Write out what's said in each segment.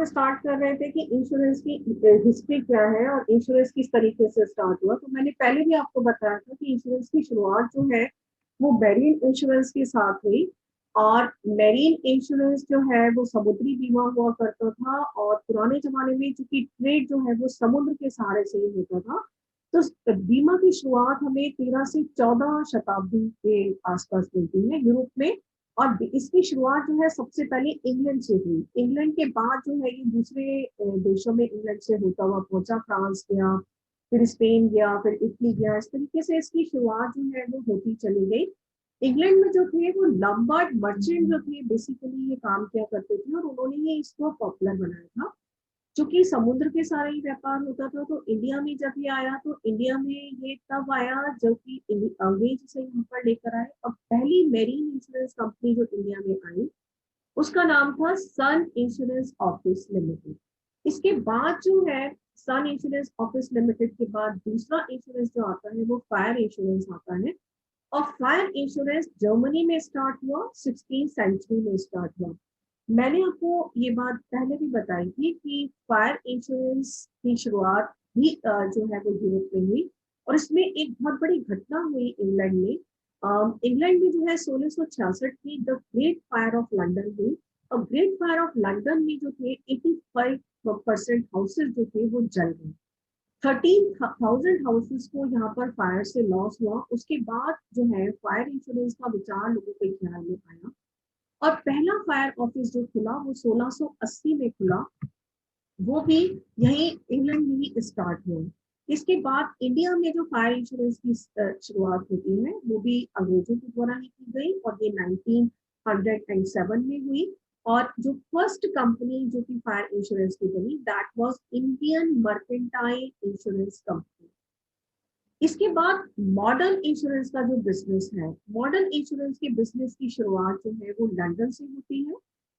Start कर रहे थे कि इंश्योरेंस की हिस्ट्री क्या है और इंश्योरेंस किस तरीके से स्टार्ट हुआ। तो मैंने पहले भी आपको बताया था कि इंश्योरेंस की शुरुआत जो है वो मैरीन इंश्योरेंस के साथ हुई। और मैरीन इंश्योरेंस जो है वो समुद्री बीमा हुआ करता था, और पुराने जमाने में चूंकि ट्रेड जो है वो समुद्र के सहारे से ही होता था, तो बीमा की शुरुआत हमें 13 से 14 शताब्दी के आसपास मिलती है यूरोप में। और इसकी शुरुआत जो है सबसे पहले इंग्लैंड से हुई। इंग्लैंड के बाद जो है ये दूसरे देशों में इंग्लैंड से होता हुआ पहुंचा, फ्रांस गया, फिर स्पेन गया, फिर इटली गया। इस तरीके से इसकी शुरुआत जो है वो होती चली गई। इंग्लैंड में जो थे वो लंबार्ड मर्चेंट जो थे बेसिकली ये काम किया करते थे, और उन्होंने ये इसको पॉपुलर बनाया था। चूंकि समुद्र के सारे ही व्यापार होता था, तो इंडिया में जब ये आया तो इंडिया में ये तब आया जब कि अंग्रेज इसे यहाँ पर लेकर आए। और पहली मेरीन इंश्योरेंस कंपनी जो इंडिया में आई उसका नाम था सन इंश्योरेंस ऑफिस लिमिटेड। इसके बाद जो है सन इंश्योरेंस ऑफिस लिमिटेड के बाद दूसरा इंश्योरेंस जो आता है वो फायर इंश्योरेंस आता है। और फायर इंश्योरेंस जर्मनी में स्टार्ट हुआ, 16th सेंचुरी में स्टार्ट हुआ। मैंने आपको ये बात पहले भी बताई थी कि फायर इंश्योरेंस की शुरुआत भी जो है वो यूरोप में हुई। और इसमें एक बहुत बड़ी घटना हुई इंग्लैंड में। इंग्लैंड में जो है 1666 की the great fire of London हुई। और ग्रेट फायर ऑफ लंदन में जो थे 85% हाउसेज जो थे वो जल गए। 13,000 हाउसेस को यहाँ पर फायर से लॉस हुआ। उसके बाद जो है फायर इंश्योरेंस का विचार लोगों के ख्याल में आया, और पहला फायर ऑफिस जो खुला वो 1680 में खुला। वो भी यही इंग्लैंड में ही स्टार्ट हुआ। इसके बाद इंडिया में जो फायर इंश्योरेंस की शुरुआत होती है वो भी अंग्रेजों के द्वारा ही की गई, और ये 1907 में हुई। और जो फर्स्ट कंपनी जो कि फायर इंश्योरेंस की बनी that was Indian mercantile insurance company. इसके बाद मॉडर्न इंश्योरेंस का जो बिजनेस है, मॉडर्न इंश्योरेंस के बिजनेस की शुरुआत जो है वो लंदन से होती है,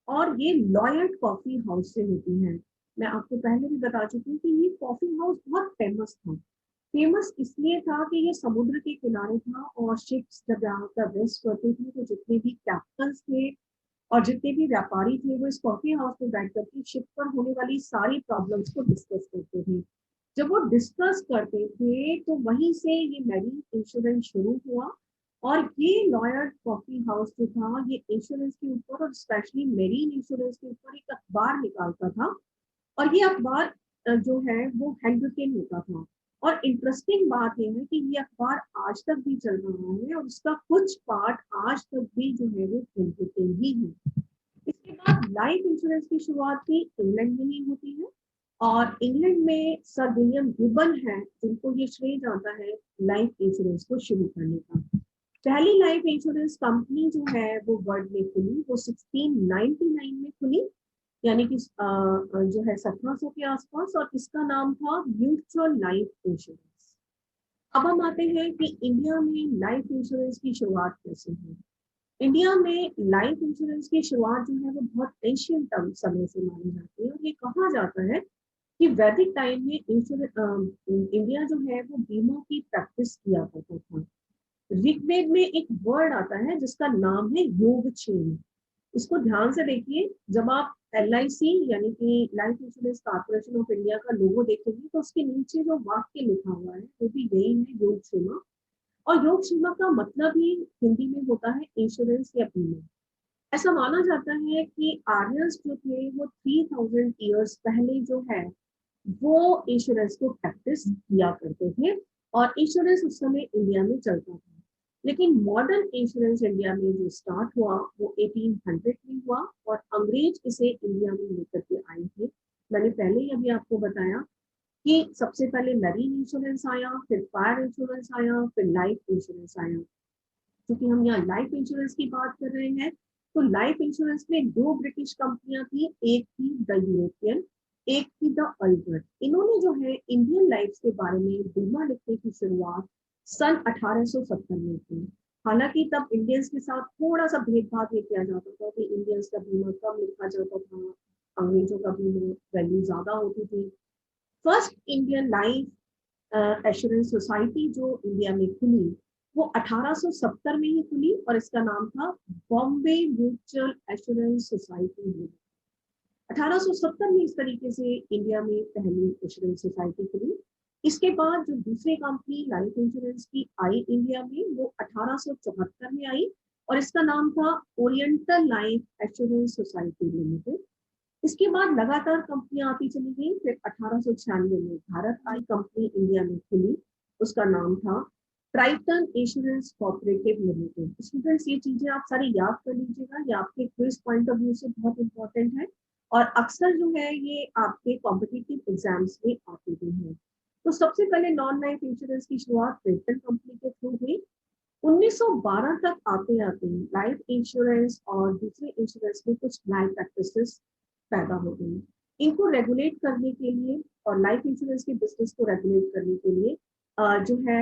और ये लॉयड कॉफी हाउस से होती है। मैं आपको पहले भी बता चुकी हूँ कि ये कॉफी हाउस बहुत फेमस था। फेमस इसलिए था कि ये समुद्र के किनारे था, और शिप्स जब यहाँ पर रेस्ट करती थी तो जितने भी कैप्टन थे और जितने भी व्यापारी थे वो इस कॉफी हाउस में बैठ करके शिप पर होने वाली सारी प्रॉब्लम्स को डिस्कस करते थे। जब वो डिस्कस करते थे तो वहीं से ये मैरीन इंश्योरेंस शुरू हुआ। और ये लॉयर कॉफी हाउस जो था ये इंश्योरेंस के ऊपर और स्पेशली मेरीन इंश्योरेंस के ऊपर एक अखबार निकालता था। और ये अखबार जो है वो हैंडरिटन होता था। और इंटरेस्टिंग बात यह है कि ये अखबार आज तक भी चल रहा है, और उसका कुछ पार्ट आज तक भी जो है वो हैंडरिटन ही है। इसके बाद लाइफ इंश्योरेंस की शुरुआत भी इंग्लैंड में ही होती है। और इंग्लैंड में सर विलियम गिबन है जिनको ये श्रेय जाता है लाइफ इंश्योरेंस को शुरू करने का। पहली लाइफ इंश्योरेंस कंपनी जो है वो वर्ल्ड में खुली वो 1699 में खुली, यानी कि जो है 1700 के आसपास, और इसका नाम था म्यूचुअल लाइफ इंश्योरेंस। अब हम आते हैं कि इंडिया में लाइफ इंश्योरेंस की शुरुआत कैसे हुई। इंडिया में लाइफ इंश्योरेंस की शुरुआत जो है वो बहुत एंशियंट समय से मानी जाती है, और ये कहा जाता है कि वैदिक टाइम में इंडिया जो है वो बीमा की प्रैक्टिस किया करता था। ऋग्वेद में एक वर्ड आता है जिसका नाम है योगक्षेम। इसको ध्यान से देखिए, जब आप LIC यानी कि life insurance corporation of India का लोगो देखेंगे तो उसके नीचे जो वाक्य लिखा हुआ है वो भी यही है, योगक्षेमा। और योगक्षेमा का मतलब ही हिंदी में होता है इंश्योरेंस या बीमा। ऐसा माना जाता है कि आर्यंस जो थे वो 3000 ईयर्स पहले जो है वो इंश्योरेंस को प्रैक्टिस किया करते थे, और इंश्योरेंस उस समय इंडिया में चलता था। लेकिन मॉडर्न इंश्योरेंस इंडिया में जो स्टार्ट हुआ वो 1800 में हुआ, और अंग्रेज इसे इंडिया में लेकर के आए थे। मैंने पहले ही अभी आपको बताया कि सबसे पहले मरीन इंश्योरेंस आया, फिर फायर इंश्योरेंस आया, फिर लाइफ इंश्योरेंस आया। क्योंकि हम यहाँ लाइफ इंश्योरेंस की बात कर रहे हैं, तो लाइफ इंश्योरेंस में दो ब्रिटिश कंपनियां थी, एक थी द यूरोपियन, एक थी द अल्बर्ट। इन्होंने जो है इंडियन लाइफ के बारे में बीमा लिखने की शुरुआत सन 1870 में की। हालांकि तब इंडियंस के साथ थोड़ा सा भेदभाव ये किया जाता था कि इंडियंस का बीमा कम लिखा जाता था, अंग्रेजों का बीमा वैल्यू ज्यादा होती थी। First Indian life assurance society जो इंडिया में खुली वो 1870 में ही खुली, और इसका नाम था बॉम्बे म्यूचुअल एश्योरेंस सोसाइटी। 1870 में इस तरीके से इंडिया में पहली इंश्योरेंस सोसाइटी खुली। इसके बाद जो दूसरी कंपनी लाइफ इंश्योरेंस की आई इंडिया में, वो 1874 में आई और इसका नाम था oriental life assurance society limited. इसके बाद लगातार कंपनियां आती चली गई। फिर 1896 में भारत आई कंपनी इंडिया में खुली, उसका नाम था Triton insurance corporative limited. Students, ये चीजें आप सारी याद कर लीजिएगा, ये आपके क्विज पॉइंट ऑफ व्यू से बहुत इंपॉर्टेंट है और अक्सर जो है ये आपके कॉम्पिटिटिव एग्जाम्स में आते भी हैं। तो सबसे पहले नॉन लाइफ इंश्योरेंस की शुरुआत ट्राइटन कंपनी के थ्रू हुई। 1912 तक आते आते लाइफ इंश्योरेंस और दूसरे इंश्योरेंस में कुछ नई प्रैक्टिसेस पैदा हो गई। इनको रेगुलेट करने के लिए और लाइफ इंश्योरेंस के बिजनेस को रेगुलेट करने के लिए जो है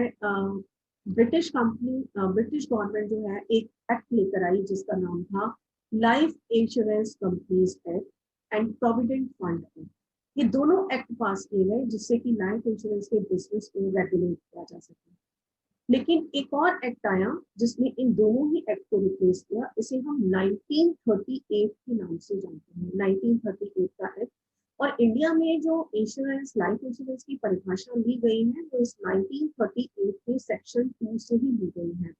ब्रिटिश कंपनी, ब्रिटिश गवर्नमेंट जो है एक एक्ट लेकर आई जिसका नाम था life insurance companies act and provident fund act. ये दोनों एक्ट पास किए गए जिससे कि लाइफ इंश्योरेंस के बिजनेस को रेगुलेट किया जा सके। लेकिन एक और एक्ट आया जिसने इन दोनों ही एक्ट को रिप्लेस किया। इसे हम 1938 के नाम से जानते हैं, 1938 का एक्ट। और इंडिया में जो इंश्योरेंस, लाइफ इंश्योरेंस की परिभाषा ली गई है वो इस 1938 के सेक्शन 2 से ही ली गई है।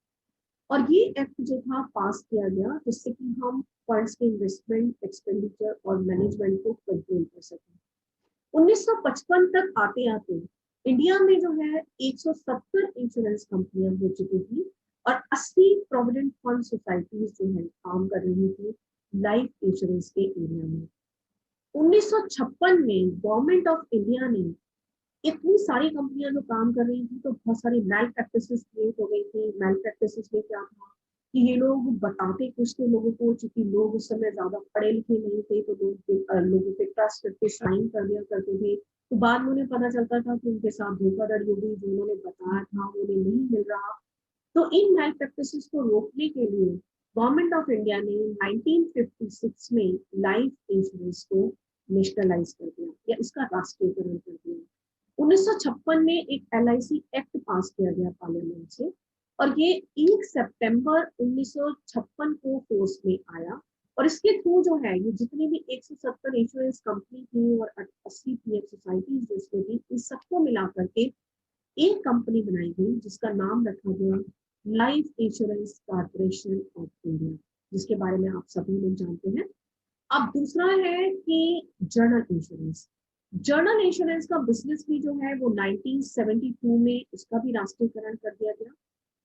और ये एक्ट जो था पास किया गया जिससे कि हम फंड्स के इन्वेस्टमेंट, एक्सपेंडिचर और मैनेजमेंट को कंट्रोल कर सकें। 1955 तक आते आते इंडिया में जो है 170 इंश्योरेंस कंपनियां हो चुकी थी और 80 प्रोविडेंट फंड सोसाइटीज जो है काम कर रही थी लाइफ इंश्योरेंस के एरिया में। 1956 में गवर्नमेंट ऑफ इंडिया ने इतनी सारी कंपनियां जो काम कर रही थी तो बहुत सारी मैल प्रैक्टिसेस क्रिएट हो गई थी। मैल प्रैक्टिसेस में क्या था कि ये लोग बताते कुछ थे लोगों को, चूंकि लोग उस समय ज्यादा पढ़े लिखे नहीं थे तो लोगों पे ट्रस्ट करके साइन कर दिया करते थे। तो बाद में उन्हें पता चलता था कि उनके साथ धोखाधड़ी हो गई, जो उन्होंने बताया था वो उन्हें नहीं मिल रहा। तो इन मैल प्रैक्टिसेस को रोकने के लिए गवर्नमेंट ऑफ इंडिया ने 1956 में लाइफ इंश्योरेंस को नेशनलाइज कर दिया या इसका राष्ट्रीयकरण कर दिया। 1956 में एक LIC एक्ट पास किया गया पार्लियामेंट से और ये 1 सितंबर 1956 को फोर्स में आया। और इसके थ्रू जो है ये जितनी भी 170 इंश्योरेंस कंपनी थी और 80 PF सोसाइटीज जिसमें थी, इस सबको मिलाकर के एक कंपनी बनाई गई जिसका नाम रखा गया life insurance corporation of India, जिसके बारे में आप सभी लोग जानते हैं। अब दूसरा है कि जर्नल इंश्योरेंस। जर्नल इंश्योरेंस का बिजनेस भी जो है वो 1972 में इसका भी राष्ट्रीयकरण कर दिया गया।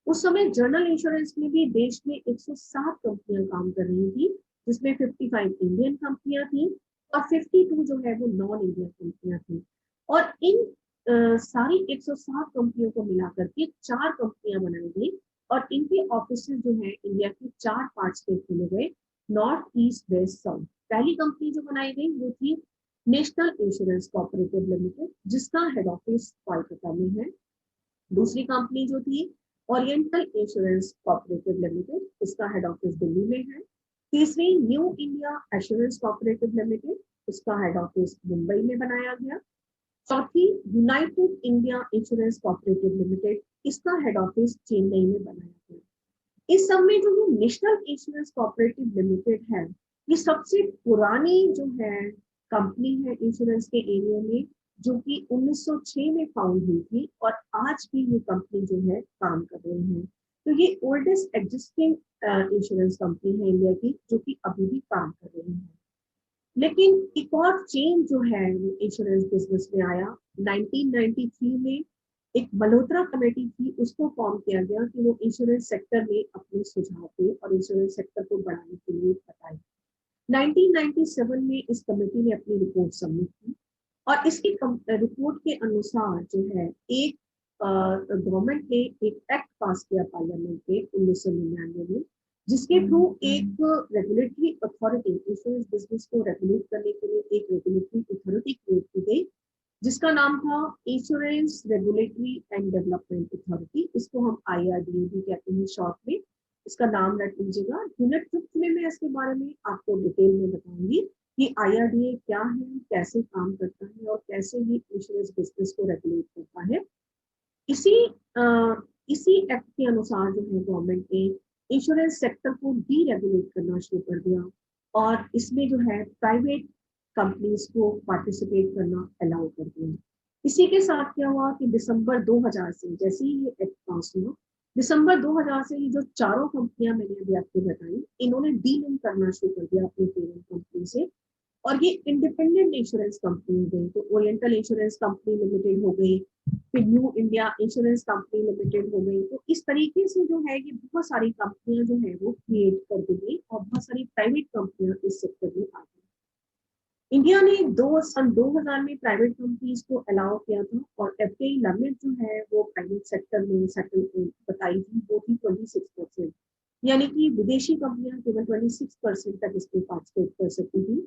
उस समय जर्नल इंश्योरेंस में भी देश में 107 कंपनियां काम कर रही थी जिसमें 55 इंडियन कंपनियां थी और 52 जो है वो नॉन इंडियन कंपनियां थी। और इन सारी 107 कंपनियों को मिलाकर के 4 कंपनियां बनाई गई और इनके ऑफिस जो है इंडिया के 4 पार्ट्स में खोले गए, नॉर्थ, ईस्ट, वेस्ट, साउथ। पहली कंपनी जो बनाई गई वो थी नेशनल इंश्योरेंस कॉर्पोरेटिव लिमिटेड जिसका हेड ऑफिस कोलकाता में है। दूसरी कंपनी जो थी ओरिएंटल इंश्योरेंस कॉर्पोरेटिव लिमिटेड, इसका हेड ऑफिस दिल्ली में है। तीसरी new India assurance corporative limited, इसका हेड ऑफिस मुंबई में बनाया गया। चौथी United India insurance corporative limited, इसका हेड ऑफिस चेन्नई में बनाया गया। इस सब में जो ये नेशनल इंश्योरेंस कॉर्पोरेटिव लिमिटेड है ये सबसे पुरानी जो है कंपनी है इंश्योरेंस के एरिया में, जो कि 1906 में फाउंड हुई थी और आज भी ये कंपनी जो है काम कर रही है। तो ये ओल्डेस्ट एग्जिस्टिंग इंश्योरेंस कंपनी है इंडिया की जो कि अभी भी काम कर रही है। लेकिन एक और चेंज जो है इंश्योरेंस बिजनेस में आया 1993 में। एक मल्होत्रा कमेटी थी, उसको फॉर्म किया गया कि वो इंश्योरेंस सेक्टर में अपने सुझाव दे और इंश्योरेंस सेक्टर को बढ़ाने के लिए बताए। 1997 में इस कमेटी ने अपनी रिपोर्ट सबमिट की और इसकी रिपोर्ट के अनुसार जो है एक गवर्नमेंट ने एक एक्ट पास किया पार्लियामेंट में 1999 में, जिसके थ्रू एक रेगुलेटरी अथॉरिटी, इंश्योरेंस बिजनेस को रेगुलेट करने के लिए एक रेगुलेटरी अथॉरिटी क्रिएट की गई जिसका नाम था insurance regulatory and development authority. इसको हम IRDA भी कहते हैं शॉर्ट में, इसका नाम रख लीजिएगा। यूनिट 5 में मैं इसके बारे में आपको डिटेल में बताऊंगी कि IRDA क्या है, कैसे काम करता है और कैसे ये इंश्योरेंस बिजनेस को रेगुलेट करता है। इसी इसी एक्ट के अनुसार जो है गवर्नमेंट ने इंश्योरेंस सेक्टर को डीरेगुलेट करना शुरू कर दिया और इसमें जो है प्राइवेट कंपनीज को पार्टिसिपेट करना अलाउ कर दिया। इसी के साथ क्या हुआ कि दिसंबर 2000 से जैसे ही ये एक्ट पास हुआ, दिसंबर 2000 से ये जो चारों कंपनियां मैंने अभी आपको बताई, इन्होंने डीलिंक करना शुरू कर दिया अपनी पेरेंट कंपनी से, और ये इंडिपेंडेंट इंश्योरेंस कंपनी हो गई। तो ओरिएंटल इंश्योरेंस कंपनी लिमिटेड हो गई, फिर new India insurance company limited हो गई। तो इस तरीके से जो है ये बहुत सारी कंपनियां जो है वो क्रिएट कर दी गई और बहुत सारी प्राइवेट कंपनियां इस सेक्टर में आ गई। इंडिया ने सन 2000 में प्राइवेट कंपनीज को अलाउ किया था, और एफडीआई लिमिट जो है वो प्राइवेट सेक्टर में सेटल बताई थी, वो थी 26%। यानी कि विदेशी कंपनियां केवल 26% तक इसमें पार्टिसिपेट कर सकती थी।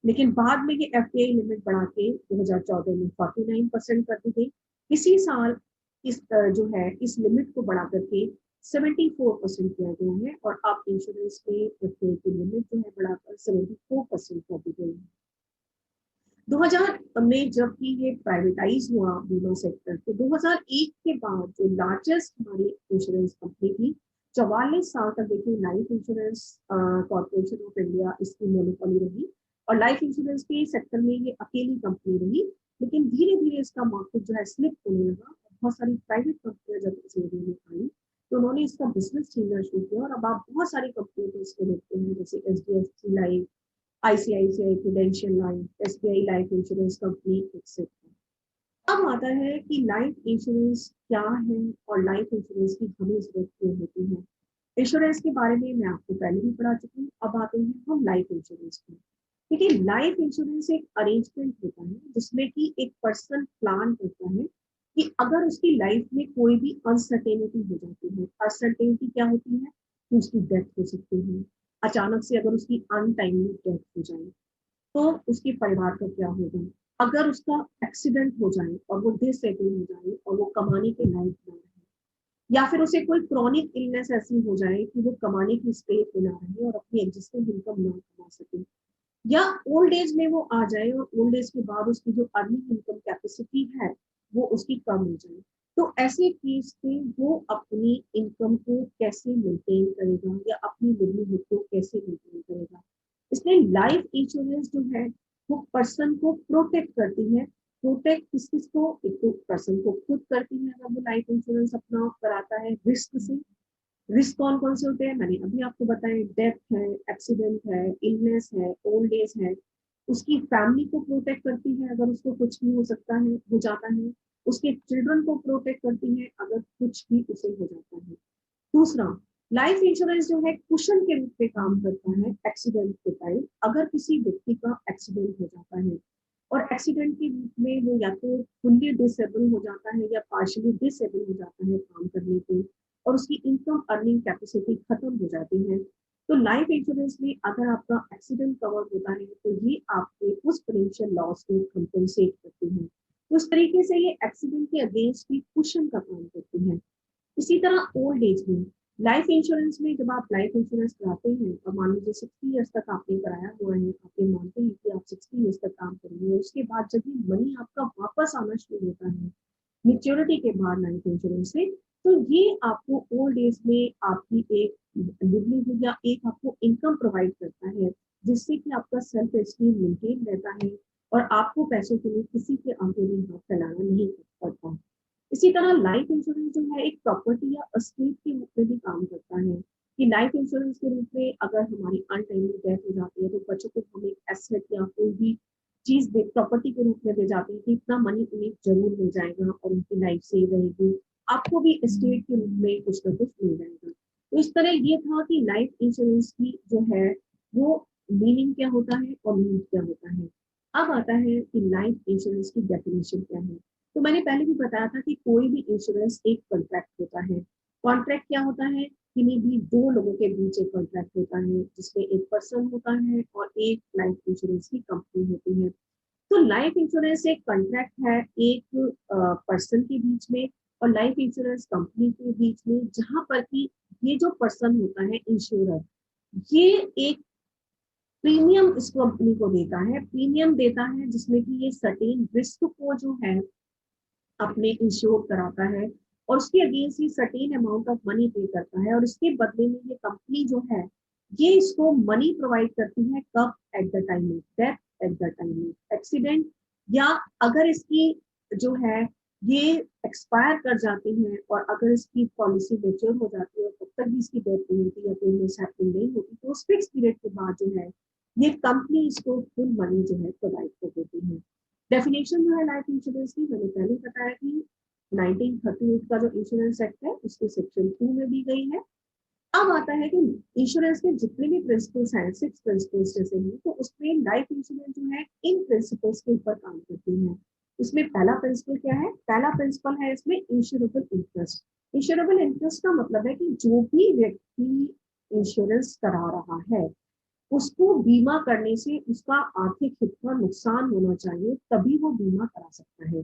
लेकिन बाद में ये एफडीआई लिमिट बढ़ा के 2014 में 49% कर दी गई। इसी साल इस जो है इस लिमिट को बढ़ा करके 74% किया गया है, और अब इंश्योरेंस में एफडीआई की लिमिट जो है बढ़ाकर 74% कर दी गई है। 2000 में जबकि ये प्राइवेटाइज हुआ बीमा सेक्टर, तो 2001 के बाद जो लार्जेस्ट हमारी इंश्योरेंस कंपनी थी, 44 साल तक देखिए life insurance corporation of India इसकी मोनोपोली रही, और लाइफ इंश्योरेंस के सेक्टर में ये अकेली कंपनी रही। लेकिन धीरे धीरे इसका मार्केट जो है स्लिप होने लगा, और बहुत सारी प्राइवेट कंपनियां जब इस एरिया में आई तो उन्होंने इसका बिजनेस छीनना शुरू किया, और अब आप बहुत सारी कंपनियों को इसमें देखते हैं, जैसे HDFC life, ICICI prudential life, SBI life insurance company etcetera. अब आता है कि लाइफ इंश्योरेंस क्या है और लाइफ इंश्योरेंस की हमें जरूरत क्यों होती है। इंश्योरेंस के बारे में मैं आपको पहले भी पढ़ा चुकी हूँ, अब आते हैं हम लाइफ इंश्योरेंस पर। देखिए, लाइफ इंश्योरेंस एक अरेंजमेंट होता है जिसमें कि एक पर्सन प्लान करता है कि अगर उसकी लाइफ में कोई भी अनसर्टेनिटी हो जाती है। अनसर्टेनिटी क्या होती है कि उसकी डेथ हो सकती है, अचानक से अगर उसकी अनटाइमली डेथ हो जाए तो उसके परिवार का क्या होगा। अगर उसका एक्सीडेंट हो जाए और वो डिसेबल हो जाए और वो कमाने के लायक ना रहे, या फिर उसे कोई क्रॉनिक इलनेस ऐसी हो जाए कि वो कमाने की स्टेट में ना रहे और अपनी एग्जिस्टिंग इनकम ना कमा सके, या ओल्ड एज में वो आ जाए और ओल्ड एज के बाद उसकी जो अर्निंग इनकम कैपेसिटी है वो उसकी कम हो जाए, तो ऐसे केस में वो अपनी इनकम को कैसे मेंटेन करेगा या अपनी लिवलीहुड को कैसे मेंटेन करेगा। इसलिए लाइफ इंश्योरेंस जो है वो पर्सन को प्रोटेक्ट करती है। प्रोटेक्ट किस किस को, एक तो पर्सन को खुद करती है अगर वो लाइफ इंश्योरेंस अपना कराता है रिस्क से। रिस्क कौन कौन से होते हैं मैंने अभी आपको बताया, डेथ है, एक्सीडेंट है, इलनेस है, ओल्ड एज है। उसकी फैमिली को प्रोटेक्ट करती है अगर उसको कुछ भी हो सकता है, हो जाता है। उसके चिल्ड्रन को प्रोटेक्ट करती है अगर कुछ भी उसे हो जाता है। दूसरा, लाइफ इंश्योरेंस जो है कुशन के रूप में काम करता है एक्सीडेंट के टाइम। अगर किसी व्यक्ति का एक्सीडेंट हो जाता है और एक्सीडेंट के रूप में वो या तो फुल्ली डिसेबल हो जाता है या पार्शियली डिसेबल हो जाता है काम करने पे, और उसकी इनकम अर्निंग कैपेसिटी खत्म हो जाती है, तो लाइफ इंश्योरेंस में अगर आपका एक्सीडेंट कवर होता है तो ये आपके उस फाइनेंशियल लॉस को कंपेंसेट करती है। तो उस तरीके से ये एक्सीडेंट के अगेंस्ट भी कुशन का काम करती है। इसी तरह ओल्ड एज में लाइफ इंश्योरेंस में जब आप लाइफ इंश्योरेंस कराते हैं और मान लीजिए 60 ईयर्स तक आपने कराया हुआ है, आप ये मानते हैं कि आप 60 ईयर्स तक काम करेंगे, उसके बाद जब ये मनी आपका वापस आना शुरू होता है मेच्योरिटी के बाद लाइफ इंश्योरेंस से, तो ये आपको ओल्ड एज में आपकी एक लिवलीहुड या एक आपको इनकम प्रोवाइड करता है, जिससे कि आपका सेल्फ एस्टीम मेंटेन रहता है और आपको पैसों के लिए किसी के आगे भी हाथ फैलाना नहीं पड़ता। इसी तरह लाइफ इंश्योरेंस जो है एक प्रॉपर्टी या अस्टेट के रूप में भी काम करता है, कि लाइफ इंश्योरेंस के रूप में अगर हमारी अनटाइमली डेथ हो जाती है तो बच्चों को हम एक एसेट या कोई भी चीज प्रॉपर्टी के रूप में दे जाते हैं कि इतना मनी उन्हें जरूर मिल जाएगा और उनकी लाइफ सेव रहेगी, आपको भी एस्टेट के रूप में कुछ ना कुछ मिल जाएगा। तो इस तरह ये था कि लाइफ इंश्योरेंस की जो है वो मीनिंग क्या होता है और नीड क्या होता है। अब आता है कि लाइफ इंश्योरेंस की डेफिनेशन क्या है। तो मैंने पहले भी बताया था कि कोई भी इंश्योरेंस एक कॉन्ट्रैक्ट होता है। कॉन्ट्रैक्ट क्या होता है, किन्हीं भी दो लोगों के बीच एक कॉन्ट्रैक्ट होता है जिसमें एक पर्सन होता है और एक लाइफ इंश्योरेंस की कंपनी होती है। तो लाइफ इंश्योरेंस एक कॉन्ट्रैक्ट है एक पर्सन के बीच में और लाइफ इंश्योरेंस कंपनी के बीच में, जहां पर कि ये जो पर्सन होता है इंश्योरर, ये एक प्रीमियम इस कंपनी को देता है, प्रीमियम देता है जिसमें कि ये सर्टेन रिस्क को जो है अपने इंश्योर कराता है और उसके against he certain amount of money पे करता है, और इसके बदले में ये कंपनी जो है ये इसको मनी प्रोवाइड करती है कब, at the time of death, at the time of accident, या अगर इसकी जो है ये एक्सपायर कर जाती हैं और अगर इसकी पॉलिसी मेच्योर हो जाती है और तब तक भी इसकी डेथ नहीं होती या कोई मिसहैपनिंग नहीं होती, तो उस फिक्स पीरियड के बाद जो है ये कंपनी इसको फुल मनी जो है प्रोवाइड कर देती है। डेफिनेशन जो है लाइफ इंश्योरेंस की मैंने पहले बताया कि 1938 का जो इंश्योरेंस एक्ट है उसके सेक्शन 2 में दी गई है। अब आता है कि इंश्योरेंस के जितने भी प्रिंसिपल्स हैं, 6 प्रिंसिपल्स जैसे हैं, तो उसमें लाइफ इंश्योरेंस जो है इन प्रिंसिपल्स के ऊपर काम करती है। इसमें पहला प्रिंसिपल क्या है? पहला प्रिंसिपल है इसमें इंश्योरेबल इंटरेस्ट। इंश्योरेबल इंटरेस्ट का मतलब है कि जो भी व्यक्ति इंश्योरेंस करा रहा है उसको बीमा करने से उसका आर्थिक हित का नुकसान होना चाहिए, तभी वो बीमा करा सकता है।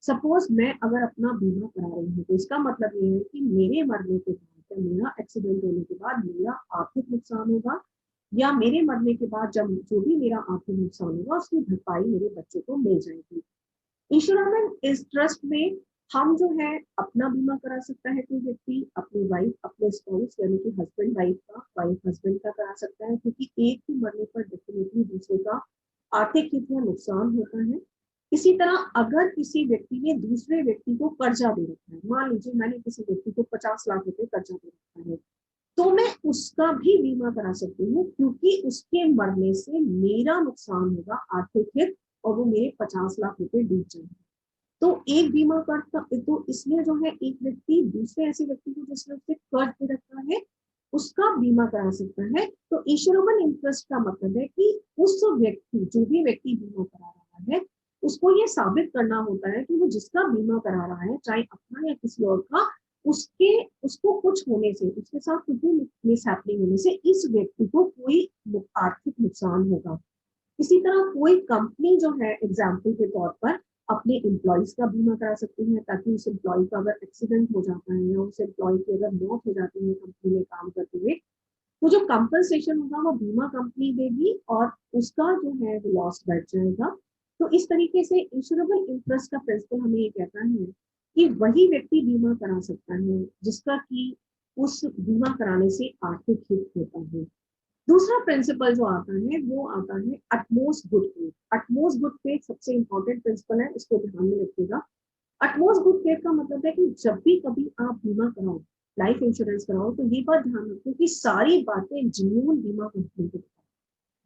सपोज मैं अगर अपना बीमा करा रही हूँ तो इसका मतलब ये है कि मेरे मरने के बाद या मेरा एक्सीडेंट होने के बाद मेरा आर्थिक नुकसान होगा, या मेरे मरने के बाद जब जो भी मेरा आर्थिक नुकसान होगा उसकी भरपाई मेरे बच्चों को मिल जाएगी। इंश्योरेंस इस ट्रस्ट में हम जो है अपना बीमा करा सकता है, कोई व्यक्ति अपनी वाइफ, अपने स्पाउस यानी कि हस्बैंड वाइफ का, वाइफ हस्बैंड का करा सकता है, क्योंकि एक के मरने पर डेफिनेटली दूसरे का आर्थिक हित या नुकसान होता है। इसी तरह अगर किसी व्यक्ति ने दूसरे व्यक्ति को कर्जा दे रखा है, मान लीजिए मैंने किसी व्यक्ति को 50 लाख रुपए कर्जा दे रखा है, तो मैं उसका भी बीमा करा सकती हूँ, क्योंकि उसके मरने से मेरा नुकसान होगा आर्थिक हित और वो मेरे 50 लाख रुपए डूब जाएंगे। तो एक बीमा करता, तो इसलिए जो है एक व्यक्ति दूसरे ऐसे व्यक्ति को जिसने उससे कर्ज दे रखा है उसका बीमा करा सकता है। तो इंश्योरेबल इंटरेस्ट का मतलब है कि उस व्यक्ति, जो भी व्यक्ति बीमा करा रहा है, उसको ये साबित करना होता है कि वो जिसका बीमा करा रहा है, चाहे अपना या किसी और का, उसके उसको कुछ होने से, उसके साथ कुछ भी मिसहैपनिंग होने से इस व्यक्ति को कोई आर्थिक नुकसान होगा। इसी तरह कोई कंपनी जो है एग्जाम्पल के तौर पर अपने एम्प्लॉयज का बीमा करा सकती है, ताकि उस एम्प्लॉय का अगर एक्सीडेंट हो जाता है या उस एम्प्लॉय की अगर मौत हो जाती है कंपनी में काम करते हुए, तो जो कंपनसेशन होगा वो बीमा कंपनी देगी और उसका जो है वो लॉस बैठ जाएगा। तो इस तरीके से इंश्योरेबल इंटरेस्ट का प्रिंसिपल हमें ये कहता है कि वही व्यक्ति बीमा करा सकता है जिसका कि उस बीमा कराने से आर्थिक हित होता है। दूसरा प्रिंसिपल जो आता है वो आता है utmost good faith. Utmost good faith सबसे इंपॉर्टेंट प्रिंसिपल है, इसको ध्यान में रखिएगा। अटमोस्ट गुड फेथ का मतलब है कि जब भी कभी आप बीमा कराओ, लाइफ इंश्योरेंस कराओ, तो ये बात ध्यान रखो कि सारी बातें जेन्युइन बीमा कंपनी को बताओ।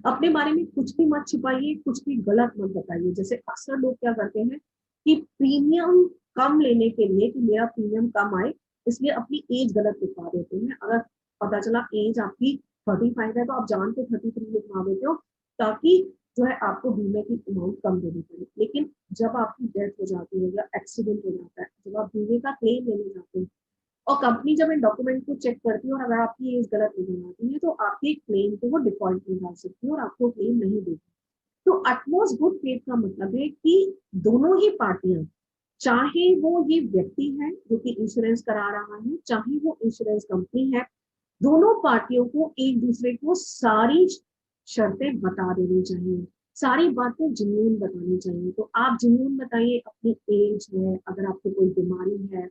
अपने बारे में कुछ भी मत छिपाइए, कुछ भी गलत मत बताइए। जैसे अक्सर लोग क्या करते हैं कि प्रीमियम कम लेने के लिए, कि मेरा प्रीमियम कम आए, इसलिए अपनी एज गलत लिखवा देते हैं। अगर पता चला एज आपकी 35 है तो आप जान के 33 लिखवा देते हो, ताकि जो है आपको बीमे की अमाउंट कम देनी पड़े। लेकिन जब आपकी डेथ हो जाती है या एक्सीडेंट हो जाता है, जब आप बीमे का क्लेम लेने जाते हैं और कंपनी जब इन डॉक्यूमेंट को चेक करती है और अगर आपकी एज गलत नजर आती है, तो आपके क्लेम को वो डिफॉल्ट में डाल सकती है और आपको क्लेम नहीं देगी। तो अटमोस्ट गुड फेथ का मतलब है कि दोनों ही पार्टियां, चाहे वो ये व्यक्ति है जो कि इंश्योरेंस करा रहा है, चाहे वो इंश्योरेंस कंपनी है, दोनों पार्टियों को एक दूसरे को सारी शर्तें बता देनी चाहिए, सारी बातें जेन्युइन बतानी चाहिए। तो आप जेन्युइन बताइए, अपनी एज है, अगर आपको कोई बीमारी है,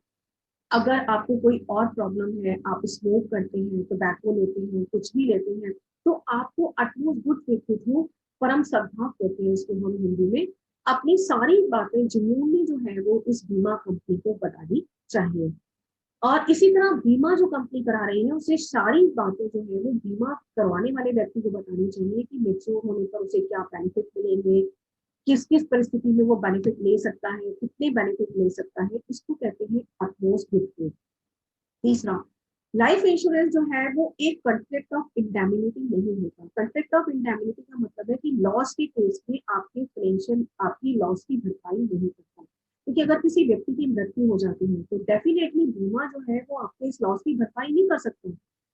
अगर आपको कोई और प्रॉब्लम है, आप स्मोक करते हैं, टोबैको लेते हैं, कुछ भी लेते हैं, तो आपको अटमोस्ट गुड फेथ के थ्रू, परम सद्भाव कहते हैं इसको हम हिंदी में, अपनी सारी बातें जेन्युइनली जो है वो इस बीमा कंपनी को बतानी चाहिए। और इसी तरह बीमा जो कंपनी करा रही है उसे सारी बातें जो है वो बीमा करवाने वाले व्यक्ति को बतानी चाहिए कि मेच्योर होने पर उसे क्या बेनिफिट मिलेंगे, किस किस परिस्थिति में वो बेनिफिट ले सकता है, कितने बेनिफिट ले सकता है। इसको कहते हैं अटमोस्ट गुड फेथ। तीसरा, लाइफ इंश्योरेंस जो है वो एक कॉन्ट्रैक्ट ऑफ इंडेमनिटी नहीं होता। कॉन्ट्रैक्ट ऑफ इंडेमनिटी का मतलब है कि लॉस के केस में आपके पेंशन आपकी लॉस की भरपाई नहीं करता, क्योंकि अगर किसी व्यक्ति की मृत्यु हो जाती है तो डेफिनेटली बीमा जो है वो आपके इस लॉस की भरपाई नहीं कर सकता,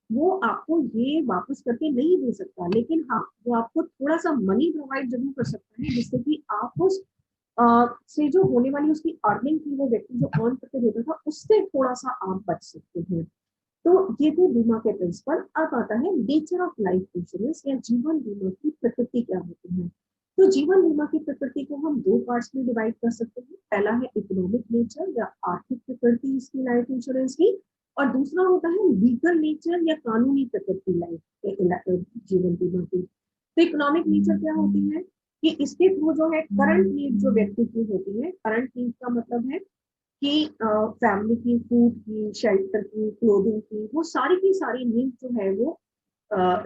वो आपको ये वापस करके नहीं दे सकता। लेकिन हाँ, वो आपको थोड़ा सा मनी प्रोवाइड जरूर कर सकता है, जिससे कि आप उस से जो होने वाली उसकी अर्निंग थी, वो व्यक्ति जो अर्न करके देता था उससे थोड़ा सा आप बच सकते हैं। तो ये थे बीमा के प्रिंसिपल। अब आता है नेचर ऑफ लाइफ इंश्योरेंस या जीवन बीमा की प्रकृति क्या होती है। तो जीवन बीमा की प्रकृति को हम दो पार्ट्स में डिवाइड कर सकते हैं। पहला है इकोनॉमिक नेचर या आर्थिक प्रकृति इसकी लाइफ इंश्योरेंस की, और दूसरा होता है लीगल नेचर या कानूनी प्रकृति लाइफ जीवन बीमा की। तो इकोनॉमिक नेचर क्या होती है कि इसके थ्रू जो है करंट नीड जो व्यक्ति की होती है, करंट नीड का मतलब है कि फैमिली की, फूड की, शेल्टर की, क्लोथिंग की, वो सारी की सारी नीड जो है वो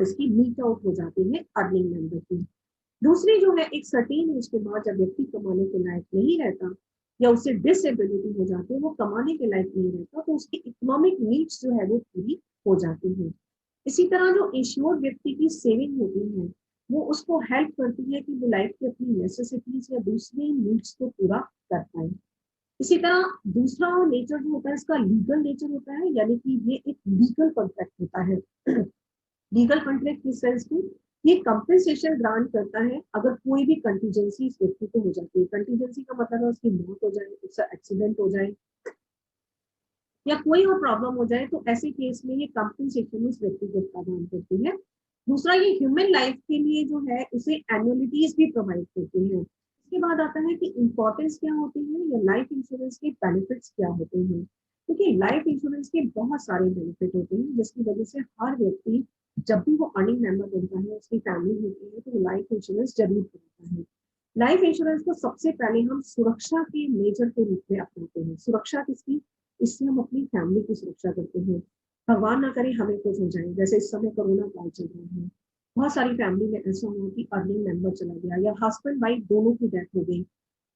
इसकी मीट आउट हो जाती है अर्निंग मेंबर की। दूसरी जो है, एक सर्टेन एज के बाद जब व्यक्ति कमाने के लायक नहीं रहता या उससे डिसेबिलिटी हो जाती है, वो कमाने के लायक नहीं रहता, तो उसकी इकोनॉमिक नीड्स जो है वो पूरी हो जाती है। इसी तरह जो इंश्योर्ड व्यक्ति की सेविंग होती है, वो उसको हेल्प करती है कि वो लाइफ की अपनी नेसेसिटीज या दूसरी नीड्स को पूरा कर पाए। इसी तरह दूसरा नेचर जो होता है इसका लीगल नेचर होता है, यानी कि ये एक लीगल कॉन्ट्रैक्ट होता है। लीगल कॉन्ट्रैक्ट किस सेंस में, ये कंपेंसेशन ग्रांट करता है अगर कोई भी कंटीजेंसी इस व्यक्ति को हो जाती है। कंटीजेंसी का मतलब है उसकी मौत हो जाए, उसका एक्सीडेंट हो जाए या कोई और प्रॉब्लम हो जाए, तो ऐसे केस में ये कंपेंसेशन उस व्यक्ति को प्रदान करती है। दूसरा, ये ह्यूमन लाइफ के लिए जो है उसे एनुअलिटीज भी प्रोवाइड करती है। इसके बाद आता है कि इंपॉर्टेंस क्या होती है या लाइफ इंश्योरेंस के बेनिफिट्स क्या होते हैं। क्योंकि लाइफ इंश्योरेंस के बहुत सारे बेनिफिट होते हैं जिसकी वजह से हर व्यक्ति जब भी वो अर्निंग मेंबर बनता है, उसकी फैमिली होती है, तो वो लाइफ इंश्योरेंस जरूर कराता है। लाइफ इंश्योरेंस को सबसे पहले हम सुरक्षा के मेजर के रूप में अपनाते हैं। सुरक्षा किसकी, इससे हम अपनी फैमिली की सुरक्षा करते हैं। भगवान ना करे हमें कुछ हो जाए, जैसे इस समय कोरोना काल चल रहा है, बहुत सारी फैमिली में ऐसा हुआ कि अर्निंग मेंबर चला गया या हस्बैंड वाइफ दोनों की डेथ हो गई।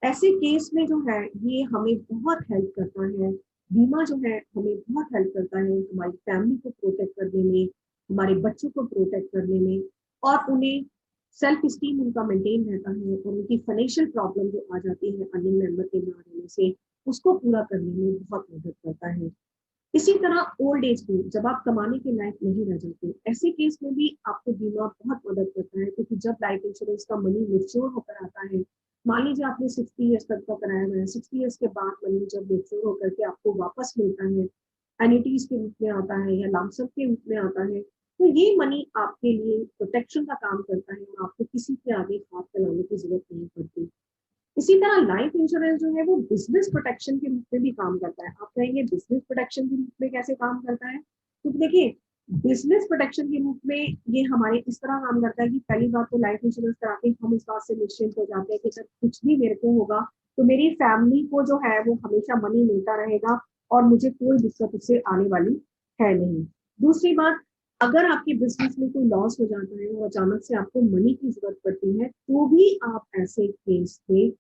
ऐसे केस में जो है ये हमें बहुत हेल्प करता है। बीमा जो है हमें बहुत हेल्प करता है हमारी फैमिली को प्रोटेक्ट करने में, हमारे बच्चों को प्रोटेक्ट करने में, और उन्हें सेल्फ स्टीम उनका मेंटेन रहता है, और उनकी फाइनेंशियल प्रॉब्लम जो आ जाती है अर्निंग मेंबर के ना रहने से, उसको पूरा करने में बहुत मदद करता है। इसी तरह ओल्ड एज में जब आप कमाने के लायक नहीं रह जाते, ऐसे केस में भी आपको बीमा बहुत मदद करता है, क्योंकि जब लाइफ इंश्योरेंस का मनी मेच्योर होकर आता है, मान लीजिए आपने 60 ईयर्स तक का कराया हुआ है, 60 ईयर्स के बाद मनी जब मेच्योर होकर के आपको वापस मिलता है, एन्युटीज के रूप में आता है या लामसम के रूप में आता है, तो ये मनी आपके लिए प्रोटेक्शन का काम करता है और आपको किसी के आगे हाथ फैलाने की जरूरत नहीं पड़ती। इसी तरह लाइफ इंश्योरेंस जो है वो बिजनेस प्रोटेक्शन के रूप में भी काम करता है। आप कहेंगे बिजनेस प्रोटेक्शन के रूप में कैसे काम करता है, तो देखिए, बिजनेस प्रोटेक्शन के रूप में ये हमारे इस तरह काम करता है कि पहली बात तो लाइफ इंश्योरेंस कराते हैं, हम इस बात से निश्चिंत हो जाते हैं कि जब कुछ भी मेरे को होगा तो मेरी फैमिली को जो है वो हमेशा मनी मिलता रहेगा और मुझे कोई दिक्कत उससे आने वाली है नहीं। दूसरी बात, अगर आपके बिजनेस में कोई लॉस हो जाता है और अचानक से आपको मनी की जरूरत पड़ती है, तो भी आप ऐसे केस में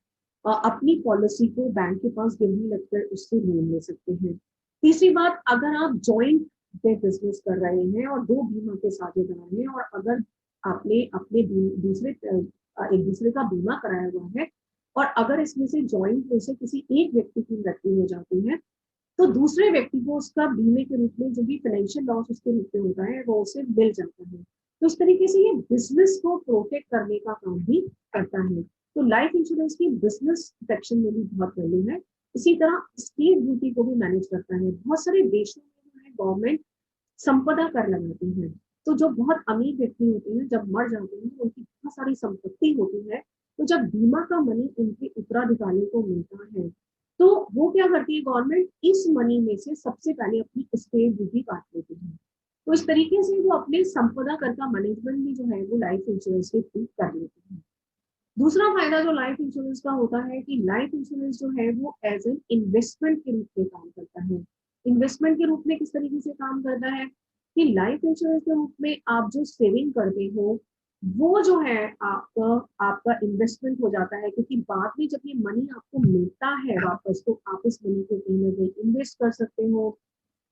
अपनी पॉलिसी को बैंक के पास गिरवी रखकर उससे लोन ले सकते हैं। तीसरी बात, अगर आप जॉइंट पे बिजनेस कर रहे हैं और दो बीमा के साझेदार हैं, और अगर आपने अपने दूसरे एक दूसरे का बीमा कराया हुआ है, और अगर इसमें से जॉइंट में से किसी एक व्यक्ति की मृत्यु हो जाती है, तो दूसरे व्यक्ति को उसका बीमे के रूप में जो भी फाइनेंशियल लॉस उसके रूप में होता है वो उसे मिल जाता है। तो इस तरीके से ये बिजनेस को प्रोटेक्ट करने का काम भी करता है। तो लाइफ इंश्योरेंस की बिजनेस प्रोटेक्शन में भी बहुत वैल्यू है। इसी तरह स्टेट ड्यूटी को भी मैनेज करता है। बहुत सारे देशों में जो है गवर्नमेंट संपदा कर लगाती है, तो जो बहुत अमीर व्यक्ति होते हैं जब मर जाते हैं, उनकी बहुत सारी संपत्ति होती है, तो जब बीमा का मनी इनके उत्तराधिकारियों को मिलता है, तो वो क्या करती है, गवर्नमेंट इस मनी में से सबसे पहले अपनी स्टेट ड्यूटी काट लेती है। तो इस तरीके से वो अपने संपदा कर का मैनेजमेंट भी जो है वो लाइफ इंश्योरेंस के थ्रू कर लेती है। दूसरा फायदा जो लाइफ इंश्योरेंस का होता है कि लाइफ इंश्योरेंस जो है वो एज एन इन्वेस्टमेंट के रूप में काम करता है। इन्वेस्टमेंट के रूप में किस तरीके से काम करता है कि लाइफ इंश्योरेंस के रूप में आप जो सेविंग करते हो, वो जो है आपका आपका इन्वेस्टमेंट हो जाता है, क्योंकि बाद में जब ये मनी आपको मिलता है वापस, तो आप इस मनी को कहीं ना कहीं इन्वेस्ट कर सकते हो,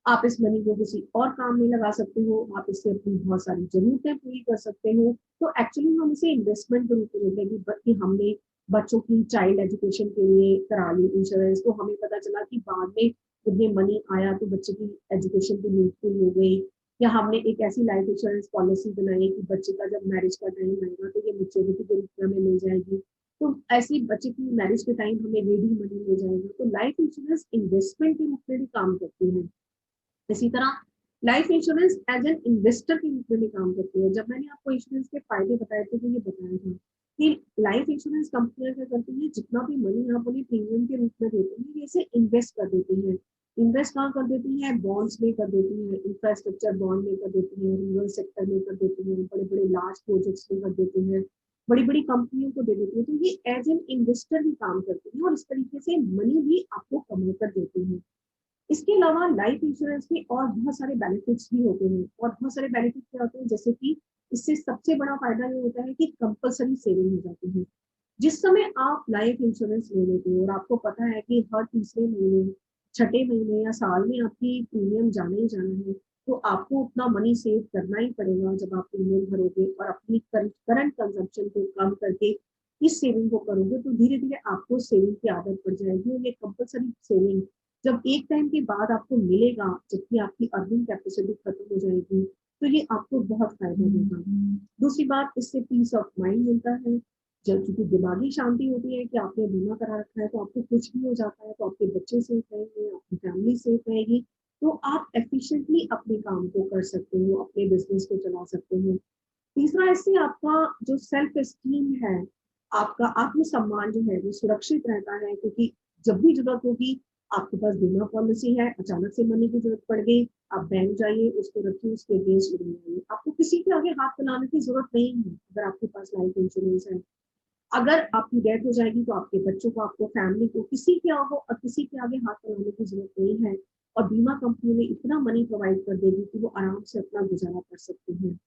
आप इस मनी को किसी और काम में लगा सकते हो, आप इससे अपनी बहुत सारी जरूरतें पूरी कर सकते हो। तो एक्चुअली हम इसे इन्वेस्टमेंट के रूप में लेते हैं कि हमने बच्चों की चाइल्ड एजुकेशन के लिए करा ली इंश्योरेंस, तो हमें पता चला कि बाद में जब ये मनी आया तो बच्चे की एजुकेशन की नीड पूरी हो गई, या हमने एक ऐसी लाइफ इंश्योरेंस पॉलिसी बनाई कि बच्चे का जब मैरिज का टाइम आएगा तो ये मेच्योरिटी के रूप में हमें मिल जाएगी, तो ऐसी बच्चे की मैरिज के टाइम हमें रेडी मनी मिल जाएगा। तो लाइफ इंश्योरेंस इन्वेस्टमेंट के रूप में भी काम करती है। इसी तरह life insurance as an investor के रूप में भी काम करती है। जब मैंने आपको इंश्योरेंस के फायदे बताए थे तो ये बताया था कि लाइफ इंश्योरेंस कंपनियां क्या करती है, जितना भी मनी आप उन्हें प्रीमियम के रूप में देते हैं, ये इसे इन्वेस्ट कर देती है। इन्वेस्ट कहाँ कर देती है, बॉन्ड्स में कर देती है, इंफ्रास्ट्रक्चर बॉन्ड में कर देती है, रूरल सेक्टर में कर देती है, बड़े बड़े लार्ज प्रोजेक्ट्स में कर देती है, बड़ी बड़ी कंपनियों को दे देती है, तो ये एज एन इन्वेस्टर भी काम करती है और इस तरीके से मनी भी आपको कमा कर देती है। इसके अलावा लाइफ इंश्योरेंस के और बहुत सारे बेनिफिट्स भी होते हैं, और बहुत सारे बेनिफिट क्या होते हैं, जैसे कि इससे सबसे बड़ा फायदा ये होता है कि कंपलसरी सेविंग हो जाती है। जिस समय आप लाइफ इंश्योरेंस ले लेते हो और आपको पता है कि हर तीसरे महीने, छठे महीने या साल में आपकी प्रीमियम जाना ही जाना है, तो आपको उतना मनी सेव करना ही पड़ेगा जब आप प्रीमियम भरोगे और अपनी करंट कंजम्पशन को कम करके इस सेविंग को करोगे, तो धीरे धीरे आपको सेविंग की आदत पड़ जाएगी। और ये कंपलसरी सेविंग जब एक टाइम के बाद आपको मिलेगा, जबकि आपकी अर्निंग कैपेसिटी खत्म हो जाएगी, तो ये आपको बहुत फायदा देगा। दूसरी बात, इससे पीस ऑफ माइंड मिलता है। जब चूंकि दिमागी शांति होती है कि आपने बीमा करा रखा है, तो आपको कुछ भी हो जाता है तो आपके बच्चे सेफ रहेंगे, आपकी फैमिली सेफ रहेगी, तो आप एफिशिएंटली अपने काम को कर सकते हो, अपने बिजनेस को चला सकते हो। तीसरा, इससे आपका जो सेल्फ एस्टीम है, आपका आत्मसम्मान जो है वो सुरक्षित रहता है, क्योंकि जब भी जरूरत होगी, आपके पास बीमा पॉलिसी है, अचानक से मनी की जरूरत पड़ गई, आप बैंक जाइए, उसको रखिए, उसके अगेंस्ट लगाइए, आपको किसी के आगे हाथ फैलाने की जरूरत नहीं है अगर आपके पास लाइफ इंश्योरेंस है। अगर आपकी डेथ हो जाएगी तो आपके बच्चों को, आपको फैमिली को, किसी के आगे और किसी के आगे हाथ फैलाने की जरूरत नहीं है, और बीमा कंपनी ने इतना मनी प्रोवाइड कर देगी कि वो आराम से अपना गुजारा कर सकते हैं।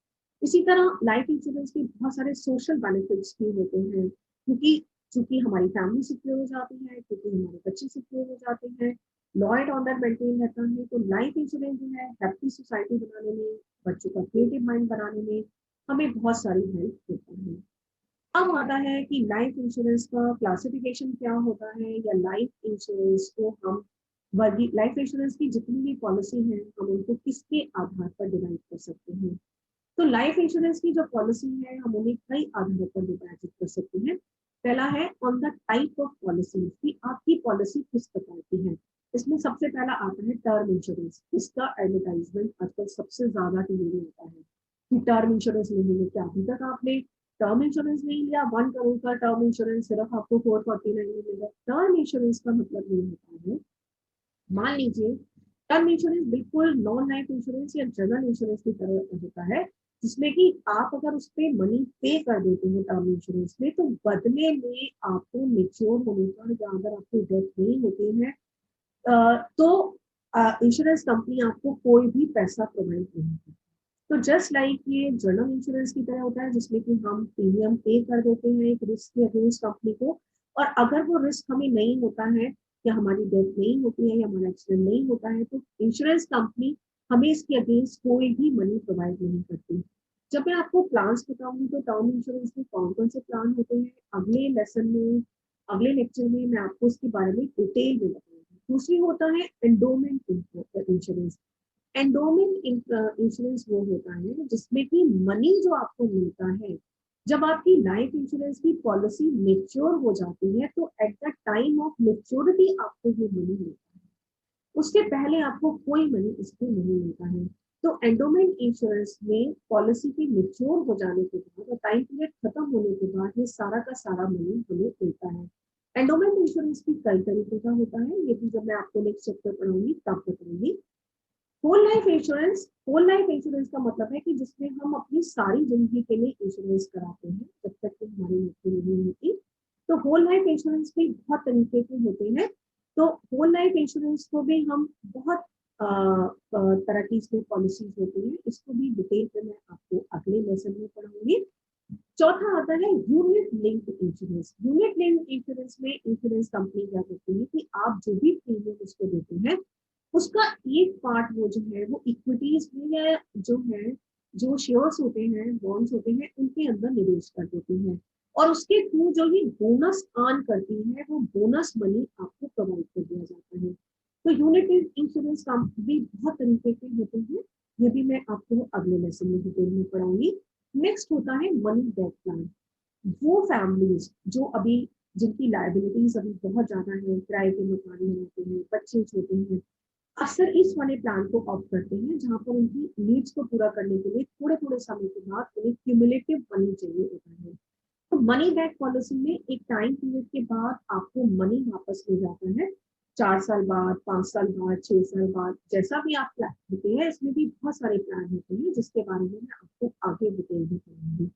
इसी तरह लाइफ इंश्योरेंस के बहुत सारे सोशल बेनिफिट्स भी होते हैं, क्योंकि चूंकि हमारी फैमिली सिक्योर हो जाती है, क्योंकि हमारे बच्चे सिक्योर हो जाते हैं, लॉ एंड ऑर्डर मेंटेन रहता है, तो लाइफ इंश्योरेंस जो है हैप्पी सोसाइटी बनाने में, बच्चों का क्रिएटिव माइंड बनाने में हमें बहुत सारी हेल्प देता है। अब आता है कि लाइफ इंश्योरेंस का क्लासिफिकेशन क्या होता है, या लाइफ इंश्योरेंस को हम वर्गी लाइफ इंश्योरेंस की जितनी भी पॉलिसी है हम उनको किसके आधार पर डिवाइड कर सकते हैं। तो लाइफ इंश्योरेंस की जो पॉलिसी है हम उन्हें कई आधारों पर विभाजित कर सकते हैं। पहला है on the type of policy, कि आपकी पॉलिसी किस प्रकार की है। इसमें सबसे पहला आता है टर्म इंश्योरेंस। इसका एडवर्टाइजमेंट आजकल सबसे ज्यादा टीवी में होता है कि टर्म इंश्योरेंस लेने में, क्या अभी तक आपने टर्म इंश्योरेंस नहीं लिया? 1 करोड़ का टर्म इंश्योरेंस सिर्फ आपको 449 में मिलेगा। टर्म इंश्योरेंस का मतलब ये होता है, मान लीजिए टर्म इंश्योरेंस बिल्कुल नॉन लाइफ इंश्योरेंस या जनरल इंश्योरेंस की तरह होता है, जिसमें कि आप अगर उस पर मनी पे कर देते हो टर्म इंश्योरेंस में, तो बदले में आपको मेच्योर होने पर, या अगर आपकी डेथ नहीं होती है, तो इंश्योरेंस कंपनी आपको कोई भी पैसा प्रोवाइड नहीं करती। तो जस्ट लाइक ये जनरल इंश्योरेंस की तरह होता है, जिसमें कि हम प्रीमियम पे कर देते हैं एक रिस्क के अगेंस्ट कंपनी को, और अगर वो रिस्क हमें नहीं होता है, या हमारी डेथ नहीं होती है, या हमारा एक्सीडेंट नहीं होता है, तो इंश्योरेंस कंपनी हमें इसके अगेंस्ट कोई भी मनी प्रोवाइड नहीं करती। जब मैं आपको प्लान्स बताऊंगी तो टर्म इंश्योरेंस में कौन कौन से प्लान होते हैं, अगले लेसन में, अगले लेक्चर में मैं आपको इसके बारे में डिटेल में बताऊंगी। दूसरी होता है एंडोमेंट इंश्योरेंस। एंडोमेंट इंश्योरेंस वो होता है जिसमें कि मनी जो आपको मिलता है, जब आपकी लाइफ इंश्योरेंस की पॉलिसी मेच्योर हो जाती है, तो at the time of maturity आपको ये मनी मिलता है, उसके पहले आपको कोई मनी इसको नहीं मिलता है। तो एंडोमेंट इंश्योरेंस में पॉलिसी के मेच्योर हो जाने के बाद और टाइम पीरियड खत्म होने के बाद ये सारा का सारा मनी हमें मिलता है। एंडोमेंट इंश्योरेंस भी कई तरीके का होता है, ये भी जब मैं आपको नेक्स्ट चैप्टर पढ़ाऊंगी तब बताऊंगी। होल लाइफ इंश्योरेंस का मतलब है कि जिसमें हम अपनी सारी जिंदगी के लिए इंश्योरेंस कराते हैं जब तक कि हमारी मृत्यु नहीं होती। तो होल लाइफ इंश्योरेंस भी बहुत तरीके के होते हैं। तो होल लाइफ इंश्योरेंस को भी हम बहुत तरह की इसमें पॉलिसीज होती हैं, इसको भी डिटेल में मैं आपको अगले लेसन में पढ़ाऊंगी। चौथा आता है unit linked insurance. Unit linked insurance में इंश्योरेंस कंपनी क्या करती है कि आप जो भी प्रीमियम उसको देते हैं, उसका एक पार्ट वो जो है वो इक्विटीज में, या जो है जो शेयर्स होते हैं, बॉन्ड्स होते हैं, उनके अंदर निवेश कर देती है, और उसके थ्रू जो ये बोनस अर्न करती है, वो बोनस मनी आपको प्रोवाइड कर दिया जाता है। तो यूनिट इंश्योरेंस का भी बहुत तरीके के होते हैं, ये भी मैं आपको अगले लेसन में डिटेल में पढ़ाऊंगी। नेक्स्ट होता है मनी बैक प्लान। वो फैमिलीज जो अभी, जिनकी लाइबिलिटीज अभी बहुत ज्यादा है, किराए के मकान में रहते हैं, बच्चे छोटे हैं, अक्सर इस वाले प्लान को ऑप्ट करते हैं, जहां पर उनकी नीड्स को पूरा करने के लिए थोड़े थोड़े समय के बाद उन्हें क्यूमुलेटिव मनी चाहिए होता है। तो मनी बैक पॉलिसी में एक टाइम पीरियड के बाद आपको मनी वापस मिल जाता है, 4 साल बाद, 5 साल बाद, 6 साल बाद, जैसा भी आप प्लान होते हैं। इसमें भी बहुत सारे प्लान होते हैं जिसके बारे में मैं आपको आगे डिटेल में बताऊंगी।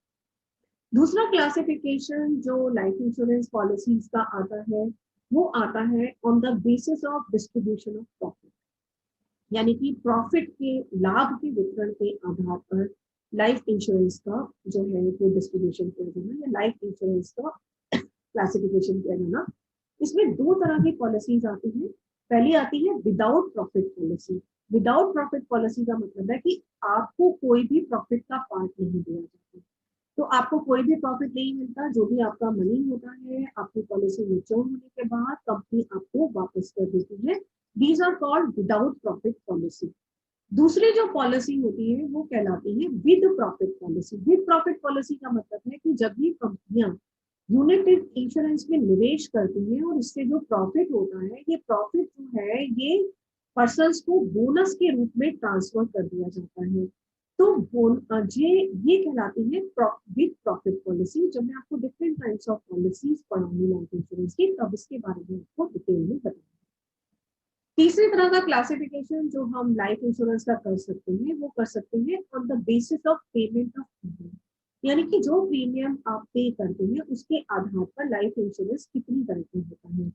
दूसरा क्लासिफिकेशन जो लाइफ इंश्योरेंस पॉलिसीज का आता है वो आता है on the basis of distribution of profit, यानी कि प्रॉफिट के, लाभ के वितरण के आधार पर लाइफ इंश्योरेंस का जो है वो डिस्ट्रीब्यूशन किया जाना या लाइफ इंश्योरेंस का क्लासिफिकेशन किया जाना। इसमें दो तरह की पॉलिसीज आती हैं। पहली आती है without profit policy. Without profit policy का मतलब है कि आपको कोई भी प्रॉफिट का पार्ट नहीं दिया जाता, तो आपको कोई भी प्रॉफिट नहीं मिलता। जो भी आपका मनी होता है आपकी पॉलिसी मैच्योर होने के बाद कंपनी आपको वापस कर देती है। These are called without profit policy. दूसरी जो पॉलिसी होती है वो कहलाती है with profit policy. With profit policy का मतलब है कि जब ये कंपनियां यूनिट इंश्योरेंस में निवेश करती हैं और इससे जो प्रॉफिट होता है, ये प्रॉफिट जो है ये पर्सन्स को बोनस के रूप में ट्रांसफर कर दिया जाता है। तो ये कहलाती है विद प्रॉफिट पॉलिसी। जब मैं आपको डिफरेंट टाइप्स ऑफ पॉलिसीज पढ़ाऊंगी लाइफ इंश्योरेंस की, तब इसके बारे में आपको डिटेल में बताऊंगी। तीसरी तरह का क्लासिफिकेशन जो हम लाइफ इंश्योरेंस का कर सकते हैं वो कर सकते हैं on the basis of payment of premium, यानी कि जो प्रीमियम आप पे करते हैं उसके आधार पर लाइफ इंश्योरेंस कितनी तरह का होता है।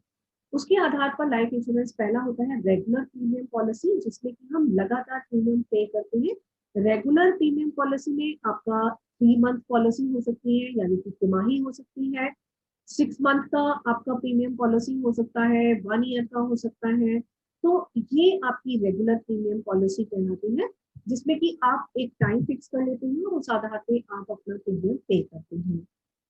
उसके आधार पर लाइफ इंश्योरेंस पहला होता है रेगुलर प्रीमियम पॉलिसी, जिसमें कि हम लगातार प्रीमियम पे करते हैं। रेगुलर प्रीमियम पॉलिसी में आपका 3 मंथ पॉलिसी हो सकती है, यानी कि तिमाही हो सकती है। 6 मंथ का आपका प्रीमियम पॉलिसी हो सकता है, 1 ईयर का हो सकता है। तो ये आपकी रेगुलर प्रीमियम पॉलिसी कहलाती है, जिसमें कि आप एक टाइम फिक्स कर लेते हैं और उस आधार पे आप अपना प्रीमियम पे करते हैं।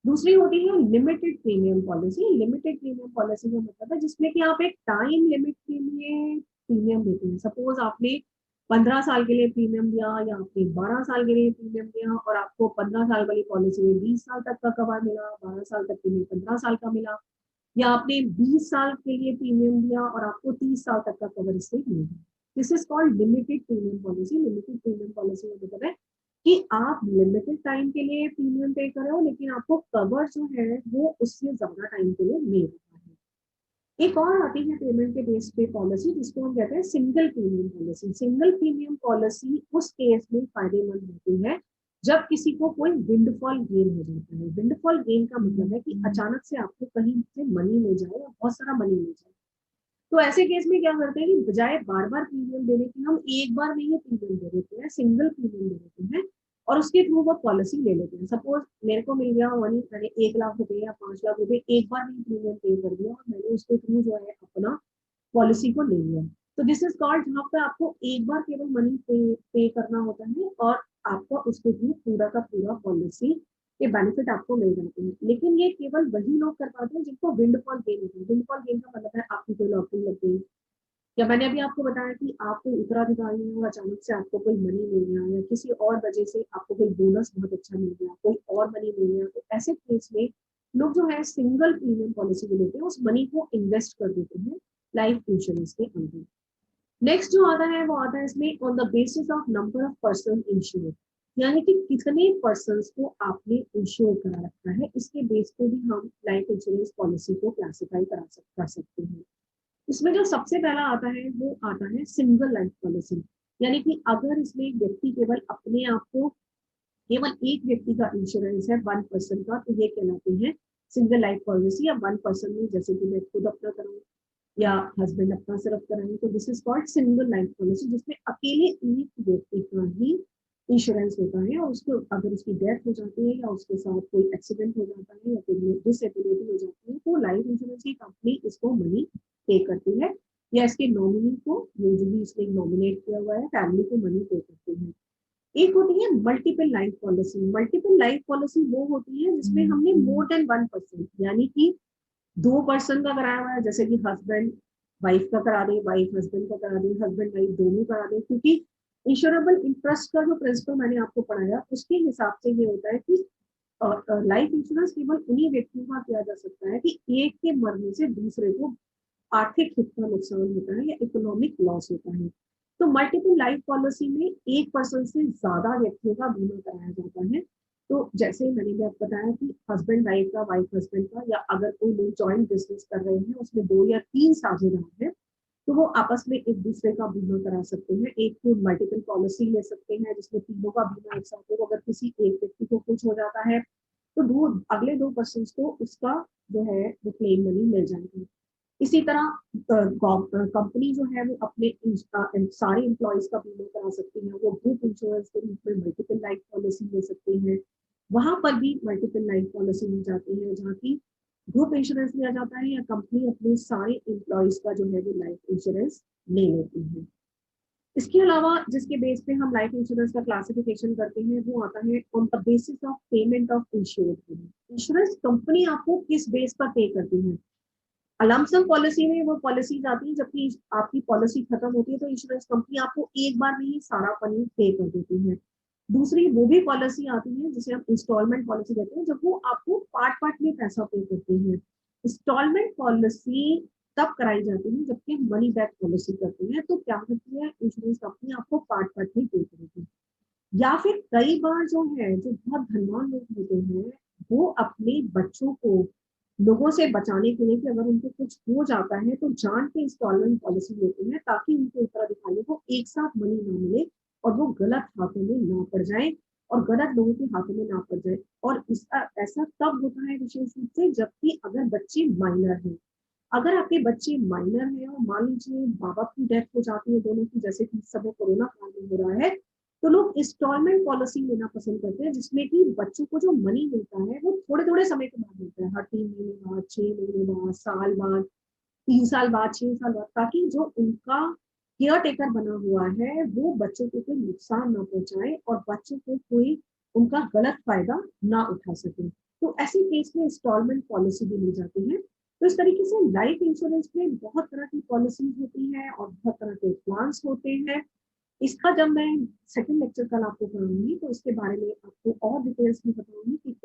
दूसरी होती है limited premium policy. Limited premium policy का मतलब है जिसमें कि आप एक टाइम लिमिट के लिए प्रीमियम देते हैं। सपोज आपने 15 साल के लिए प्रीमियम दिया या आपने 12 साल के लिए प्रीमियम दिया और आपको 15 साल वाली पॉलिसी में 20 साल तक का कवर मिला, 12 साल तक के लिए 15 साल का मिला, या आपने 20 साल के लिए प्रीमियम दिया और आपको 30 साल तक का कवर इससे मिलेगा। This is called limited premium policy. Limited premium policy का मतलब है कि आप लिमिटेड टाइम के लिए प्रीमियम पे कर रहे हो, लेकिन आपको कवर जो है वो उससे ज्यादा टाइम के लिए मिल रहा है। एक और आती है पेमेंट के बेस पे पॉलिसी, जिसको हम कहते हैं single premium policy. Single premium policy उस केस में फायदेमंद होती है जब किसी को कोई विंडफॉल गेन हो जाता है। विंडफॉल गेन का मतलब है कि अचानक से आपको कहीं से मनी मिल जाए और बहुत सारा मनी मिल जाए। तो ऐसे केस में क्या करते हैं कि बजाय बार बार प्रीमियम देने के हम एक बार में ही प्रीमियम दे देते हैं, सिंगल प्रीमियम दे देते हैं और उसके थ्रू वो पॉलिसी ले लेते हैं। सपोज मेरे को मिल गया मनी, मैंने 1 लाख रुपए या 5 लाख रुपए एक बार में प्रीमियम पे कर दिया और मैंने उसके थ्रू जो है अपना पॉलिसी को ले लिया। तो दिस इज कॉल्ड, जहाँ पे आपको एक बार केवल मनी पे करना होता है और आपका उसके थ्रू पूरा का पूरा पॉलिसी के बेनिफिट आपको मिल जाते हैं। लेकिन ये केवल वही लोग कर पाते हैं जिनको विंडफॉल गेन होता है। विंडफॉल गेन का मतलब है आपकी कोई लॉटरी लग गई, या मैंने अभी आपको बताया कि आप कोई उत्तराधिकारी हैं और अचानक से आपको कोई मनी मिल गया, या किसी और वजह से आपको कोई बोनस बहुत अच्छा मिल गया, कोई और मनी मिल गया। तो ऐसे केस में लोग जो है सिंगल प्रीमियम पॉलिसी को लेते हैं, उस मनी को इन्वेस्ट कर देते हैं लाइफ इंश्योरेंस के अंदर। नेक्स्ट जो आता है वो आता है इसमें on the basis of number of person ensure, यानी कि कितने पर्सन को आपने इंश्योर करा रखा है, इसके बेस पे भी हम लाइफ इंश्योरेंस पॉलिसी को क्लासिफाई कर सकते हैं। इसमें जो सबसे पहला आता है वो आता है सिंगल लाइफ पॉलिसी, यानी कि अगर इसमें एक व्यक्ति केवल अपने आप को, केवल एक व्यक्ति का इंश्योरेंस है 1 पर्सन का, तो ये कहलाती है सिंगल लाइफ पॉलिसी। या 1 पर्सन में जैसे कि मैं खुद अपना कराऊं या हस्बैंड अपना सिर्फ कराएं, तो this is called single life policy, जिसमें अकेले एक व्यक्ति का ही इंश्योरेंस होता है और उसको अगर उसकी डेथ हो जाती है या उसके साथ कोई एक्सीडेंट हो जाता है या फिर डिसेबिलिटी हो जाती है, तो लाइफ इंश्योरेंस की कंपनी इसको मनी पे करती है, या इसके नॉमिनी को, जो भी इसने नॉमिनेट किया हुआ है फैमिली को मनी पे करती है। एक होती है multiple life policy. Multiple life policy वो होती है जिसमें हमने मोर देन 1 पर्सन, यानी कि 2 पर्सन का कराया हुआ है, जैसे कि हस्बैंड वाइफ का करा दे, वाइफ हस्बैंड का करा दे, हस्बैंड वाइफ दोनों करा दे। क्योंकि इंश्योरेबल इंटरेस्ट का जो प्रिंसिपल मैंने आपको पढ़ाया उसके हिसाब से ये होता है कि लाइफ इंश्योरेंस केवल उन्हीं व्यक्तियों का किया जा सकता है कि एक के मरने से दूसरे को आर्थिक हित का नुकसान होता है या इकोनॉमिक लॉस होता है। तो मल्टीपल लाइफ पॉलिसी में 1 पर्सन से ज्यादा व्यक्तियों का बीमा कराया जाता है। तो जैसे मैंने भी आपको बताया कि हस्बैंड वाइफ का, वाइफ हस्बैंड का, या अगर कोई लोग जॉइंट बिजनेस कर रहे हैं उसमें 2 या 3 साझेदार हैं, तो वो आपस में एक दूसरे का बीमा करा सकते हैं। एक तो मल्टीपल पॉलिसी ले सकते हैं जिसमें तीनों का बीमा एक साथ हो। अगर किसी एक व्यक्ति को कुछ हो जाता है तो दो अगले 2% को उसका जो है वो क्लेम मनी मिल जाएगी। इसी तरह कंपनी जो है वो अपने सारे एम्प्लॉयज का बीमा करा सकती है, वो ग्रुप इंश्योरेंस के रूप में मल्टीपल लाइफ पॉलिसी ले सकती है। वहां पर भी मल्टीपल लाइफ पॉलिसी ली जाती है, जहाँ की ग्रुप इंश्योरेंस लिया जाता है या कंपनी अपने सारे एम्प्लॉयज का जो है वो लाइफ इंश्योरेंस ले लेती है। इसके अलावा जिसके बेस पे हम लाइफ इंश्योरेंस का क्लासिफिकेशन करते हैं वो आता है on the basis of payment of insurance. Insurance company आपको किस बेस पर पे करती है। लमसम पॉलिसी में वो पॉलिसीज आती है, जबकि आपकी पॉलिसी खत्म होती है तो इंश्योरेंस कंपनी आपको एक बार में ही सारा मनी पे कर देती है। दूसरी वो भी पॉलिसी आती है जिसे हम इंस्टॉलमेंट पॉलिसी कहते हैं, जब वो आपको पार्ट पार्ट में पैसा पे करती है। इंस्टॉलमेंट पॉलिसी तब कराई जाती है जबकि मनी बैक पॉलिसी करती है, तो क्या होती है इंश्योरेंस कंपनी आपको पार्ट पार्ट में पे करेगी। या फिर कई बार जो है जो बहुत धनवान लोग होते हैं वो अपने बच्चों को लोगों से बचाने के लिए कि अगर उनको कुछ हो जाता है तो जान के इंस्टॉलमेंट पॉलिसी लेते हैं ताकि उनके उत्तराधिकारी को एक साथ मनी ना मिले और वो गलत हाथों में ना पड़ जाए और गलत लोगों के हाथों में ना पड़ जाए। और इसका ऐसा तब होता है विशेष रूप से जबकि अगर बच्चे माइनर हैं। अगर आपके बच्चे माइनर हैं और मान लीजिए माँ बाप की डेथ हो जाती है दोनों की, जैसे कि इस समय कोरोना काल में हो रहा है, तो लोग इंस्टॉलमेंट पॉलिसी लेना पसंद करते हैं जिसमें कि बच्चों को जो मनी मिलता है वो थोड़े थोड़े समय के बाद मिलता है, हर 3 महीने बाद, 6 महीने बाद, साल बाद, 3 साल बाद, 6 साल बाद, ताकि जो उनका केयर टेकर बना हुआ है वो बच्चों को कोई नुकसान ना पहुंचाए और बच्चों को कोई उनका गलत फायदा ना उठा सके। तो ऐसे केस में इंस्टॉलमेंट पॉलिसी भी ली जाती है। तो इस तरीके से लाइफ इंश्योरेंस में बहुत तरह की पॉलिसीज होती हैं और बहुत तरह के प्लान्स होते हैं। इसका जब मैं सेकंड लेक्चर कल आपको कराऊंगी तो इसके बारे में आपको और डिटेल्स में बताऊंगी कि